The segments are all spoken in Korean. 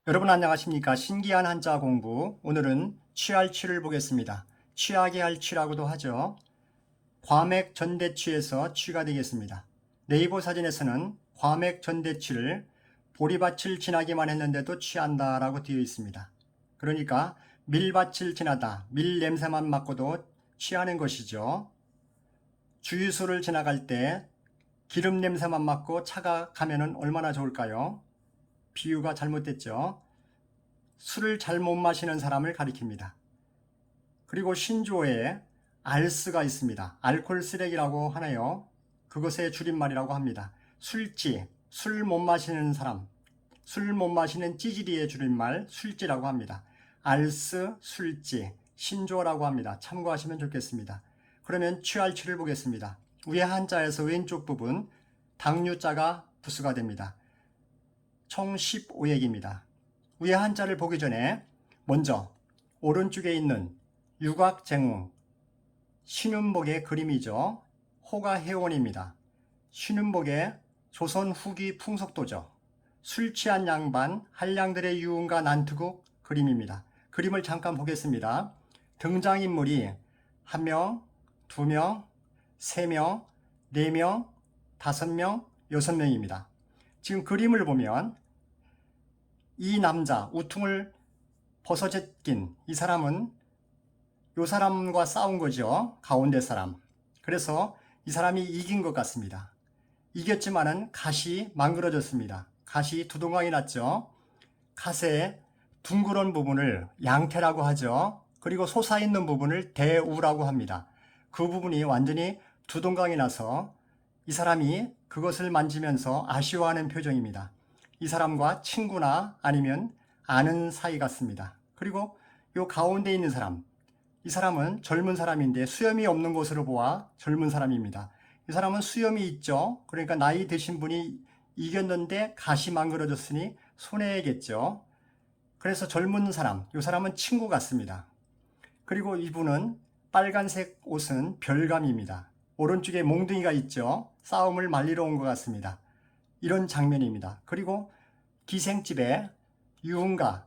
여러분 안녕하십니까? 신기한 한자 공부. 오늘은 취할 취를 보겠습니다. 취하게 할 취라고도 하죠. 과맥 전대취에서 취가 되겠습니다. 네이버 사진에서는 과맥 전대취를 보리밭을 지나기만 했는데도 취한다라고 되어 있습니다. 그러니까 밀밭을 지나다, 밀 냄새만 맡고도 취하는 것이죠. 주유소를 지나갈 때 기름 냄새만 맡고 차가 가면은 얼마나 좋을까요? 비유가 잘못됐죠. 술을 잘 못 마시는 사람을 가리킵니다. 그리고 신조어에 알스가 있습니다. 알코올 쓰레기라고 하네요. 그것의 줄임말이라고 합니다. 술지, 술 못 마시는 사람, 술 못 마시는 찌질이의 줄임말 술지라고 합니다. 알스, 술지, 신조어라고 합니다. 참고하시면 좋겠습니다. 그러면 취할 취를 보겠습니다. 위에 한자에서 왼쪽 부분 당류자가 부수가 됩니다. 총 15액입니다. 위에 한자를 보기 전에 먼저 오른쪽에 있는 유곽쟁웅, 신윤복의 그림이죠. 호가해원입니다. 신윤복의 조선 후기 풍속도죠. 술 취한 양반, 한량들의 유흥가 난투국 그림입니다. 그림을 잠깐 보겠습니다. 등장인물이 1명, 2명, 3명, 4명, 5명, 6명입니다. 지금 그림을 보면 이 남자, 우퉁을 벗어제낀 이 사람은 이 사람과 싸운 거죠. 가운데 사람. 그래서 이 사람이 이긴 것 같습니다. 이겼지만은 갓이 망그러졌습니다. 갓이 두동강이 났죠. 갓의 둥그런 부분을 양태라고 하죠. 그리고 솟아있는 부분을 대우라고 합니다. 그 부분이 완전히 두동강이 나서 이 사람이 그것을 만지면서 아쉬워하는 표정입니다. 이 사람과 친구나 아니면 아는 사이 같습니다. 그리고 이 가운데 있는 사람, 이 사람은 젊은 사람인데 수염이 없는 것으로 보아 젊은 사람입니다. 이 사람은 수염이 있죠. 그러니까 나이 드신 분이 이겼는데 갓이 망그러졌으니 손해겠죠. 그래서 젊은 사람, 이 사람은 친구 같습니다. 그리고 이분은 빨간색 옷은 별감입니다. 오른쪽에 몽둥이가 있죠. 싸움을 말리러 온 것 같습니다. 이런 장면입니다. 그리고 기생집에 유흥가,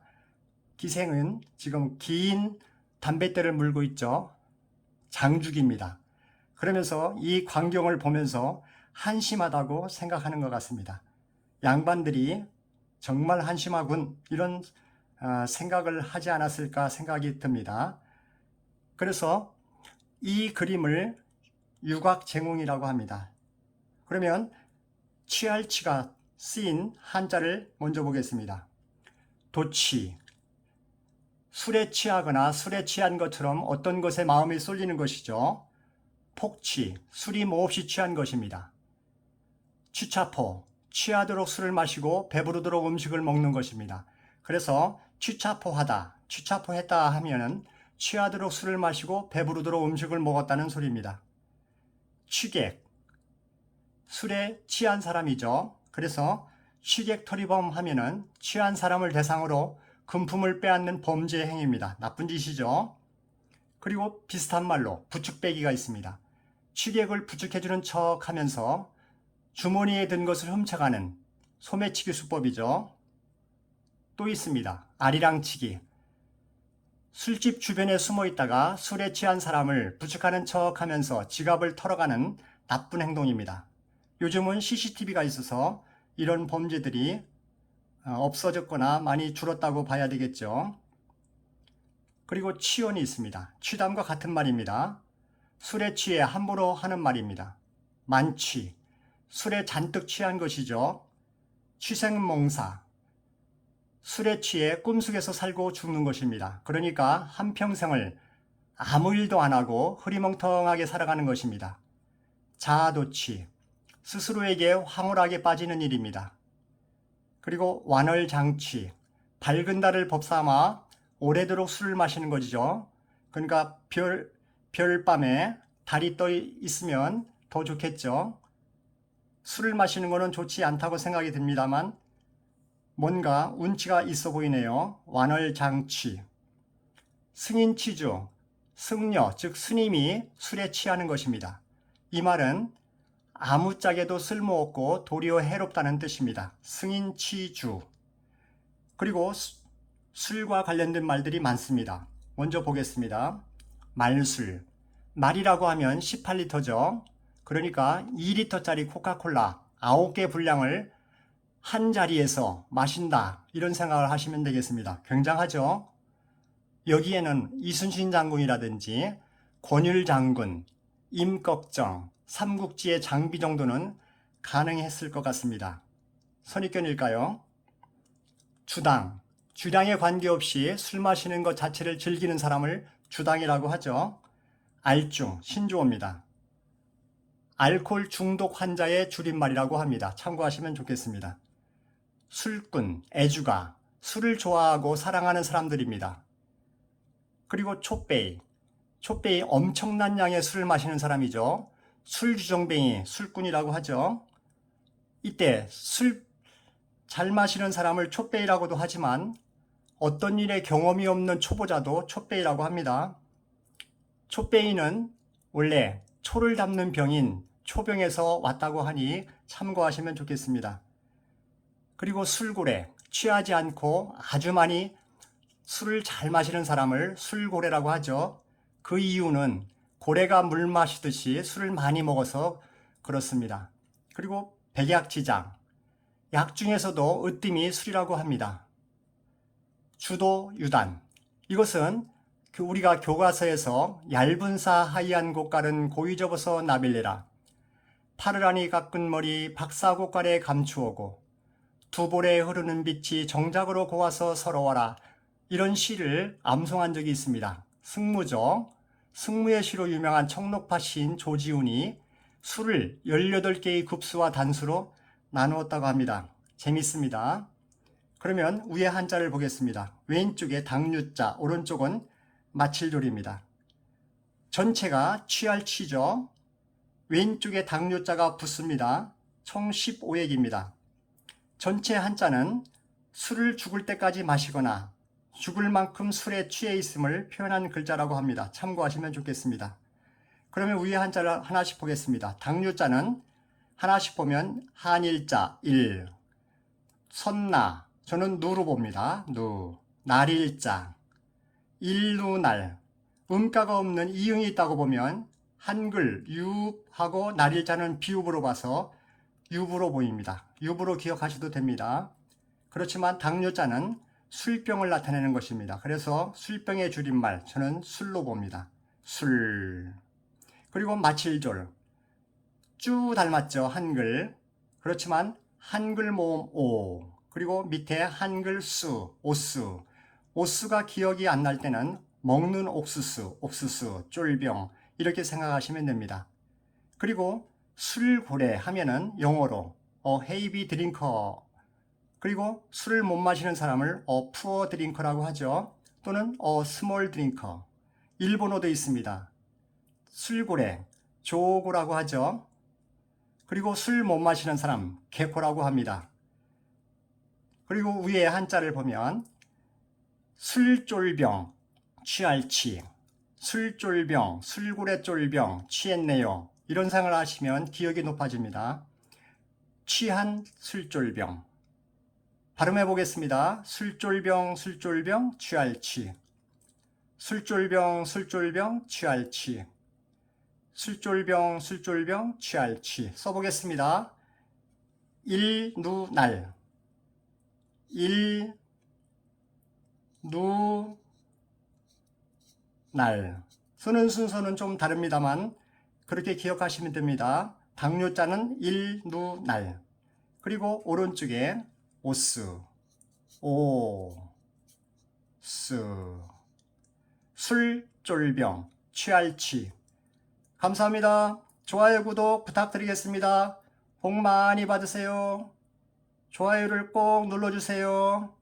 기생은 지금 긴 담뱃대를 물고 있죠. 장죽입니다. 그러면서 이 광경을 보면서 한심하다고 생각하는 것 같습니다. 양반들이 정말 한심하군 이런 생각을 하지 않았을까 생각이 듭니다. 그래서 이 그림을 유곽쟁웅이라고 합니다. 그러면 취할 취가 쓰인 한자를 먼저 보겠습니다. 도취, 술에 취하거나 술에 취한 것처럼 어떤 것에 마음이 쏠리는 것이죠. 폭취, 술이 몹시 취한 것입니다. 취차포, 취하도록 술을 마시고 배부르도록 음식을 먹는 것입니다. 그래서 취차포하다, 취차포했다 하면은 취하도록 술을 마시고 배부르도록 음식을 먹었다는 소리입니다. 취객, 술에 취한 사람이죠. 그래서 취객토리범 하면은 취한 사람을 대상으로 금품을 빼앗는 범죄 행위입니다. 나쁜 짓이죠. 그리고 비슷한 말로 부축배기가 있습니다. 취객을 부축해주는 척 하면서 주머니에 든 것을 훔쳐가는 소매치기 수법이죠. 또 있습니다. 아리랑치기. 술집 주변에 숨어 있다가 술에 취한 사람을 부축하는 척 하면서 지갑을 털어가는 나쁜 행동입니다. 요즘은 CCTV가 있어서 이런 범죄들이 없어졌거나 많이 줄었다고 봐야 되겠죠. 그리고 취언이 있습니다. 취담과 같은 말입니다. 술에 취해 함부로 하는 말입니다. 만취, 술에 잔뜩 취한 것이죠. 취생몽사, 술에 취해 꿈속에서 살고 죽는 것입니다. 그러니까 한평생을 아무 일도 안 하고 흐리멍텅하게 살아가는 것입니다. 자아도취, 스스로에게 황홀하게 빠지는 일입니다. 그리고 완월장취, 밝은 달을 법삼아 오래도록 술을 마시는 것이죠. 그러니까 별밤에 달이 떠 있으면 더 좋겠죠. 술을 마시는 것은 좋지 않다고 생각이 듭니다만 뭔가 운치가 있어 보이네요. 완월장취. 승인취주, 승려, 즉 스님이 술에 취하는 것입니다. 이 말은 아무짝에도 쓸모없고 도리어 해롭다는 뜻입니다. 승인취주. 그리고 술과 관련된 말들이 많습니다. 먼저 보겠습니다. 말술. 말이라고 하면 18리터죠. 그러니까 2리터짜리 코카콜라 9개 분량을 한 자리에서 마신다. 이런 생각을 하시면 되겠습니다. 굉장하죠? 여기에는 이순신 장군이라든지 권율 장군, 임꺽정, 삼국지의 장비 정도는 가능했을 것 같습니다. 선입견일까요? 주당, 주량에 관계없이 술 마시는 것 자체를 즐기는 사람을 주당이라고 하죠. 알중, 신조어입니다. 알코올 중독 환자의 줄임말이라고 합니다. 참고하시면 좋겠습니다. 술꾼, 애주가, 술을 좋아하고 사랑하는 사람들입니다. 그리고 촛배이, 촛배이 엄청난 양의 술을 마시는 사람이죠. 술주정뱅이, 술꾼이라고 하죠. 이때 술 잘 마시는 사람을 촛배이라고도 하지만 어떤 일에 경험이 없는 초보자도 촛배이라고 합니다. 촛배이는 원래 초를 담는 병인 초병에서 왔다고 하니 참고하시면 좋겠습니다. 그리고 술고래, 취하지 않고 아주 많이 술을 잘 마시는 사람을 술고래라고 하죠. 그 이유는 고래가 물 마시듯이 술을 많이 먹어서 그렇습니다. 그리고 백약지장, 약 중에서도 으뜸이 술이라고 합니다. 주도유단, 이것은 우리가 교과서에서 얇은 사 하얀 곳갈은 고이 접어서 나빌래라, 파르라니 깎은 머리 박사고깔에 감추어고 두 볼에 흐르는 빛이 정작으로 고와서 서러워라, 이런 시를 암송한 적이 있습니다. 승무죠. 승무의 시로 유명한 청록파 시인 조지훈이 술을 18개의 급수와 단수로 나누었다고 합니다. 재밌습니다. 그러면 위에 한자를 보겠습니다. 왼쪽에 당류자, 오른쪽은 마칠조리입니다. 전체가 취할 치죠. 왼쪽에 당류자가 붙습니다. 총 15액입니다. 전체 한자는 술을 죽을 때까지 마시거나 죽을 만큼 술에 취해 있음을 표현한 글자라고 합니다. 참고하시면 좋겠습니다. 그러면 위에 한자를 하나씩 보겠습니다. 당류자는 하나씩 보면 한일자 1, 선나, 저는 누로 봅니다. 누, 날일자, 일루날, 음가가 없는 이응이 있다고 보면 한글 유하고 날일자는 비읍으로 봐서 유부로 보입니다. 유부로 기억하셔도 됩니다. 그렇지만 당뇨자는 술병을 나타내는 것입니다. 그래서 술병의 줄임말, 저는 술로 봅니다. 술. 그리고 마칠졸, 쭈 닮았죠, 한글. 그렇지만 한글 모음 오, 그리고 밑에 한글 수, 오수. 오수가 기억이 안 날 때는 먹는 옥수수, 옥수수, 쫄병, 이렇게 생각하시면 됩니다. 그리고 술고래 하면은 영어로 헤이비 드링커, 그리고 술을 못 마시는 사람을 푸어 드링커라고 하죠. 또는 스몰 드링커. 일본어도 있습니다. 술고래, 조고라고 하죠. 그리고 술 못 마시는 사람, 개코라고 합니다. 그리고 위에 한자를 보면 술쫄병, 취할치, 술쫄병, 술고래 쫄병, 취했네요. 이런 생각을 하시면 기억이 높아집니다. 취한 술쫄병. 발음해 보겠습니다. 술쫄병, 술쫄병, 취할치. 술쫄병, 술쫄병, 취할치. 술쫄병, 술쫄병, 취할치. 써보겠습니다. 일누날, 일누날. 쓰는 순서는 좀 다릅니다만 그렇게 기억하시면 됩니다. 당뇨자는 일누날. 그리고 오른쪽에 오스, 오스. 술쫄병, 취할치. 감사합니다. 좋아요, 구독 부탁드리겠습니다. 복 많이 받으세요. 좋아요를 꼭 눌러주세요.